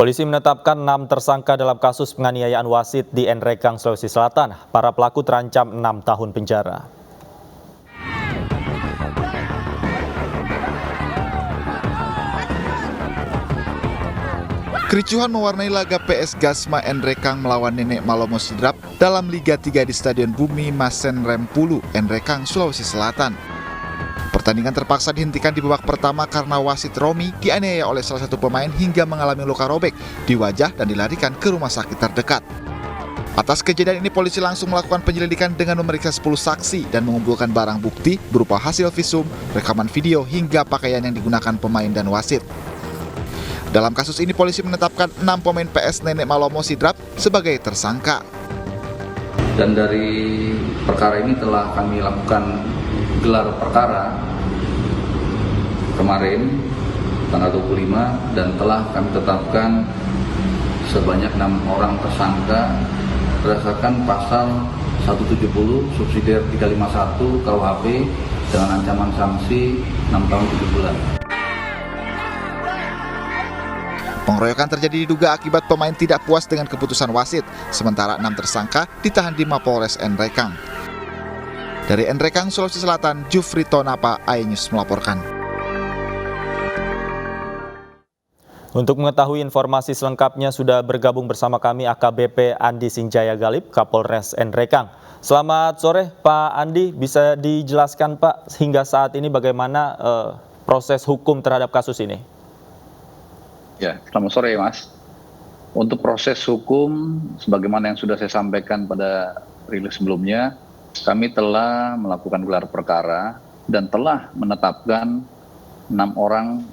Polisi menetapkan 6 tersangka dalam kasus penganiayaan wasit di Nrekang, Sulawesi Selatan. Para pelaku terancam 6 tahun penjara. Kericuhan mewarnai laga PS Gasma Nrekang melawan Nenek Malomo Sidrap dalam Liga 3 di Stadion Bumi Masen Rempulu, Nrekang, Sulawesi Selatan. Pertandingan terpaksa dihentikan di babak pertama karena wasit Romi dianiaya oleh salah satu pemain hingga mengalami luka robek di wajah dan dilarikan ke rumah sakit terdekat. Atas kejadian ini polisi langsung melakukan penyelidikan dengan memeriksa 10 saksi dan mengumpulkan barang bukti berupa hasil visum, rekaman video hingga pakaian yang digunakan pemain dan wasit. Dalam kasus ini polisi menetapkan 6 pemain PS Nenek Malomo Sidrap sebagai tersangka. Dan dari perkara ini telah kami lakukan gelar perkara kemarin tanggal 25 dan telah kami tetapkan sebanyak 6 orang tersangka berdasarkan pasal 170 subsidiar 351 KUHP dengan ancaman sanksi 6 tahun 7 bulan. Pengeroyokan terjadi diduga akibat pemain tidak puas dengan keputusan wasit, sementara 6 tersangka ditahan di Mapolres Nrekang. Dari Nrekang, Sulawesi Selatan, Jufri Tonapa, iNews melaporkan. Untuk mengetahui informasi selengkapnya sudah bergabung bersama kami AKBP Andi Sinjaya Galib, Kapolres Nrekang. Selamat sore Pak Andi, bisa dijelaskan Pak hingga saat ini bagaimana proses hukum terhadap kasus ini? Ya, selamat sore Mas. Untuk proses hukum, sebagaimana yang sudah saya sampaikan pada rilis sebelumnya, kami telah melakukan gelar perkara dan telah menetapkan 6 orang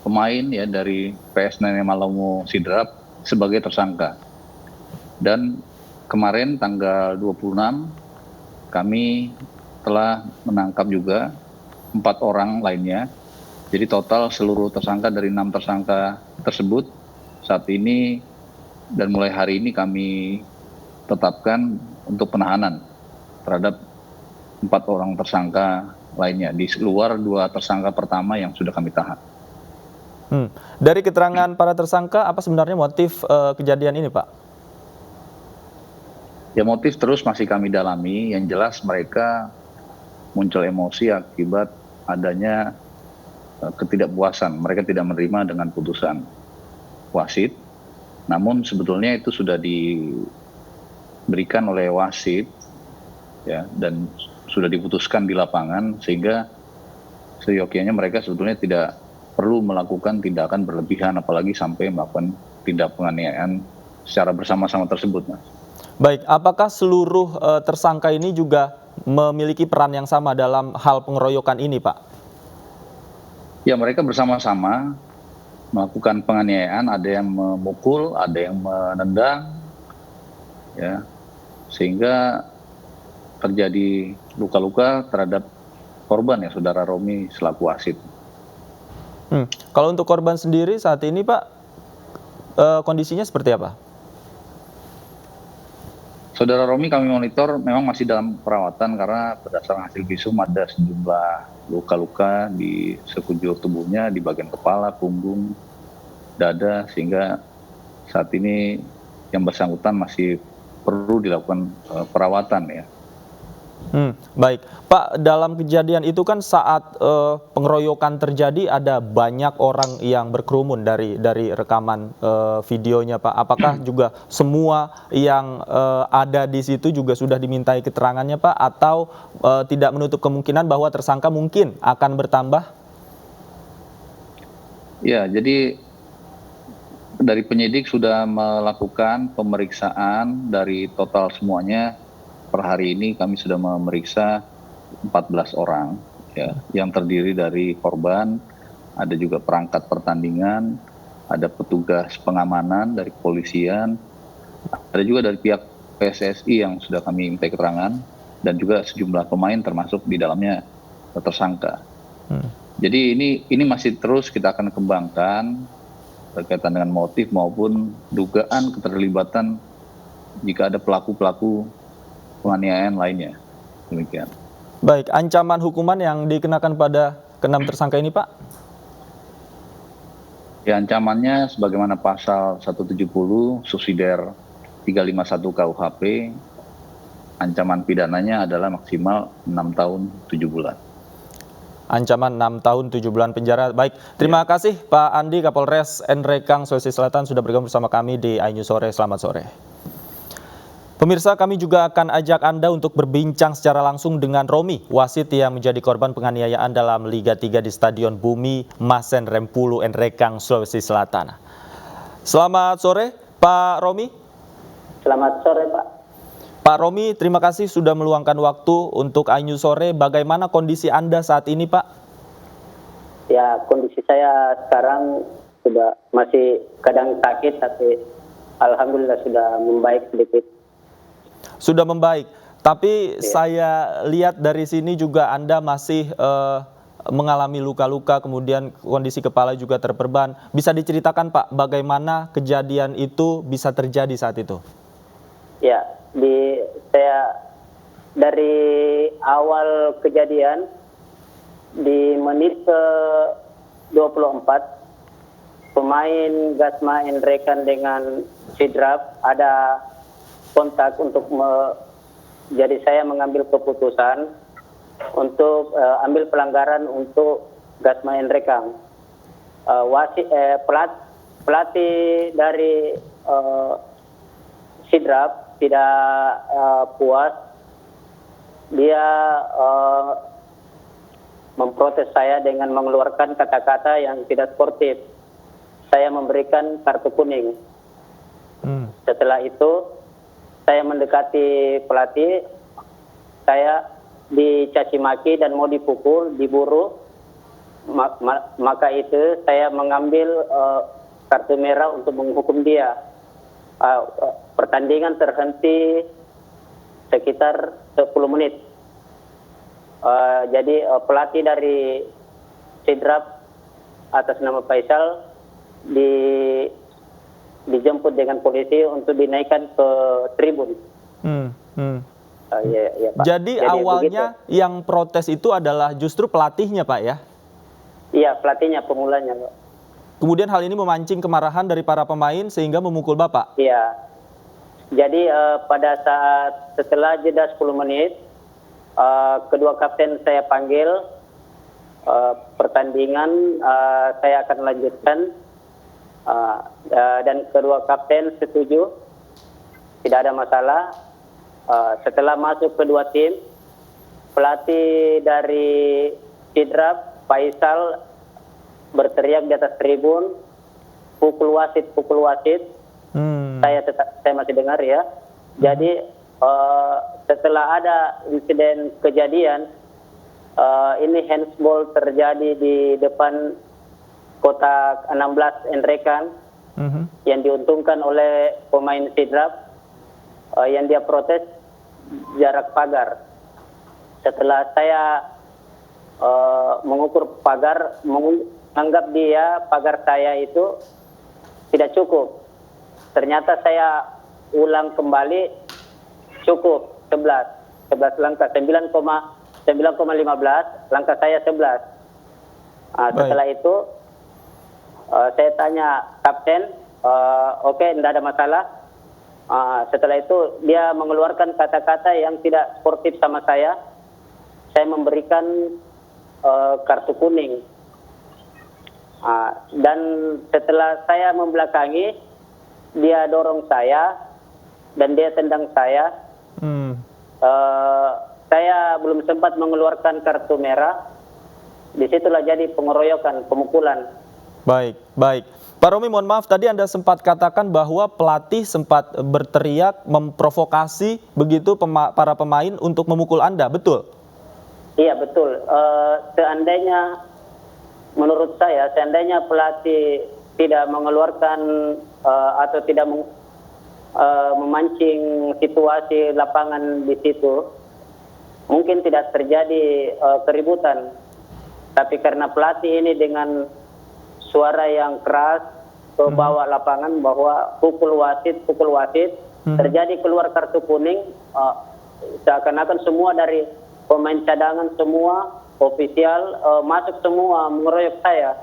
pemain ya dari PS Nenek Malomo Sidrap sebagai tersangka. Dan kemarin tanggal 26 kami telah menangkap juga 4 orang lainnya. Jadi total seluruh tersangka dari 6 tersangka tersebut saat ini dan mulai hari ini kami tetapkan untuk penahanan terhadap 4 orang tersangka lainnya di luar 2 tersangka pertama yang sudah kami tahan. Dari keterangan para tersangka apa sebenarnya motif kejadian ini Pak? Ya motif terus masih kami dalami, yang jelas mereka muncul emosi akibat adanya ketidakpuasan, mereka tidak menerima dengan putusan wasit. Namun sebetulnya itu sudah diberikan oleh wasit ya dan sudah diputuskan di lapangan, sehingga seyogyanya mereka sebetulnya tidak perlu melakukan tindakan berlebihan apalagi sampai melakukan tindak penganiayaan secara bersama-sama tersebut, Mas. Baik, apakah seluruh tersangka ini juga memiliki peran yang sama dalam hal pengeroyokan ini, Pak? Ya, mereka bersama-sama melakukan penganiayaan, ada yang memukul, ada yang menendang, ya, sehingga terjadi luka-luka terhadap korban ya, Saudara Romi selaku wasit. Kalau untuk korban sendiri saat ini, Pak, kondisinya seperti apa? Saudara Romi kami monitor memang masih dalam perawatan karena berdasarkan hasil visum ada sejumlah luka-luka di sekujur tubuhnya, di bagian kepala, punggung, dada, sehingga saat ini yang bersangkutan masih perlu dilakukan perawatan ya. Baik, Pak, dalam kejadian itu kan saat pengeroyokan terjadi ada banyak orang yang berkerumun dari rekaman videonya, Pak. Apakah juga semua yang ada di situ juga sudah dimintai keterangannya, Pak, atau tidak menutup kemungkinan bahwa tersangka mungkin akan bertambah? Ya, jadi dari penyidik sudah melakukan pemeriksaan dari total semuanya. Per hari ini kami sudah memeriksa 14 orang ya, yang terdiri dari korban, ada juga perangkat pertandingan, ada petugas pengamanan dari kepolisian, ada juga dari pihak PSSI yang sudah kami minta keterangan, dan juga sejumlah pemain termasuk di dalamnya tersangka. Jadi ini masih terus kita akan kembangkan berkaitan dengan motif maupun dugaan keterlibatan jika ada pelaku-pelaku penganiayaan lainnya. Demikian. Baik, ancaman hukuman yang dikenakan pada ke-6 tersangka ini, Pak? Ya, ancamannya sebagaimana pasal 170 subsidiar 351 KUHP, ancaman pidananya adalah maksimal 6 tahun 7 bulan. Ancaman 6 tahun 7 bulan penjara. Baik, terima kasih Pak Andi, Kapolres Nrekang, Sulawesi Selatan sudah bergabung bersama kami di iNews Sore. Selamat sore. Pemirsa, kami juga akan ajak Anda untuk berbincang secara langsung dengan Romi, wasit yang menjadi korban penganiayaan dalam Liga 3 di Stadion Bumi Masen Rempulu, Nrekang, Sulawesi Selatan. Selamat sore, Pak Romi. Selamat sore, Pak. Pak Romi, terima kasih sudah meluangkan waktu untuk iNews Sore. Bagaimana kondisi Anda saat ini, Pak? Ya, kondisi saya sekarang sudah masih kadang sakit, tapi alhamdulillah sudah membaik sedikit. Sudah membaik, tapi saya lihat dari sini juga Anda masih mengalami luka-luka, kemudian kondisi kepala juga terperban. Bisa diceritakan Pak, bagaimana kejadian itu bisa terjadi saat itu? Ya, saya dari awal kejadian di menit ke 24 pemain Gasma Nrekang dengan Sidrap ada kontak untuk jadi saya mengambil keputusan untuk ambil pelanggaran untuk Gasma Nrekang. Pelatih dari Sidrap tidak puas, dia memprotes saya dengan mengeluarkan kata-kata yang tidak sportif. Saya memberikan kartu kuning. Setelah itu saya mendekati pelatih, saya dicaci maki dan mau dipukul, diburu. Maka itu saya mengambil kartu merah untuk menghukum dia. Pertandingan terhenti sekitar 10 menit. Jadi pelatih dari Sidrap atas nama Faisal dijemput dengan polisi untuk dinaikkan ke tribun. Ya, Pak. Jadi awalnya begitu. Yang protes itu adalah justru pelatihnya, Pak, ya? Iya, pelatihnya, pemulanya, Pak. Kemudian hal ini memancing kemarahan dari para pemain sehingga memukul Bapak? Iya. Jadi pada saat setelah jeda 10 menit, kedua kapten saya panggil, pertandingan saya akan lanjutkan, dan kedua kapten setuju, tidak ada masalah. Setelah masuk kedua tim, pelatih dari Sidrap, Faisal, berteriak di atas tribun, pukul wasit. Saya masih dengar ya. Jadi setelah ada insiden kejadian, ini handsball terjadi di depan kotak 16 Nrekang, yang diuntungkan oleh pemain Sidrap, yang dia protes jarak pagar. Setelah saya mengukur pagar, menganggap dia pagar saya itu tidak cukup. Ternyata saya ulang kembali, cukup 11 langkah, 9,15 langkah saya 11. Setelah itu saya tanya kapten, oke, tidak ada masalah. Setelah itu dia mengeluarkan kata-kata yang tidak sportif sama saya. Saya memberikan kartu kuning. Dan setelah saya membelakangi, dia dorong saya dan dia tendang saya. Saya belum sempat mengeluarkan kartu merah. Disitulah jadi pengeroyokan, pemukulan. Baik. Pak Romi, mohon maaf, tadi Anda sempat katakan bahwa pelatih sempat berteriak, memprovokasi begitu para pemain untuk memukul Anda, betul? Iya, betul. Menurut saya, seandainya pelatih tidak mengeluarkan atau tidak memancing situasi lapangan di situ, mungkin tidak terjadi keributan. Tapi karena pelatih ini dengan suara yang keras ke bawah lapangan bahwa pukul wasit, terjadi keluar kartu kuning, seakan-akan semua dari pemain cadangan, semua ofisial masuk semua mengeroyok saya.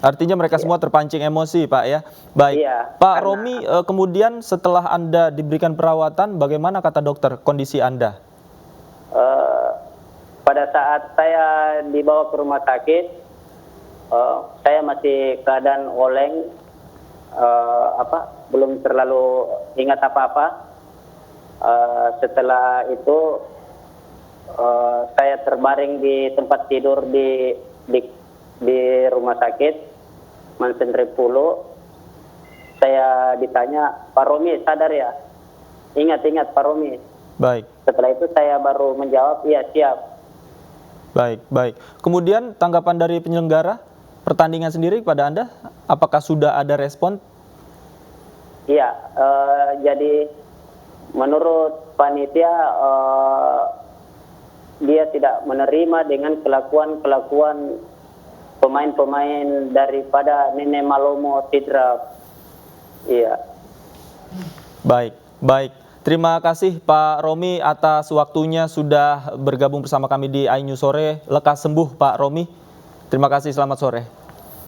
Artinya mereka semua terpancing emosi, Pak ya. Baik, Iya, Pak karena- Romi, kemudian setelah Anda diberikan perawatan, bagaimana kata dokter kondisi Anda? Pada saat saya dibawa ke rumah sakit, saya masih keadaan oleng, belum terlalu ingat apa-apa. Setelah itu saya terbaring di tempat tidur di rumah sakit Mansen Rem 10. Saya ditanya, Pak Romi sadar ya? Ingat Pak Romi. Baik, Setelah itu saya baru menjawab, iya siap. baik. Kemudian tanggapan dari penyelenggara pertandingan sendiri kepada Anda, apakah sudah ada respon? Iya, jadi menurut panitia dia tidak menerima dengan kelakuan pemain-pemain daripada Nene Malomo Sidrap. Iya. Baik. Terima kasih Pak Romi atas waktunya sudah bergabung bersama kami di iNews Sore. Lekas sembuh Pak Romi. Terima kasih, selamat sore.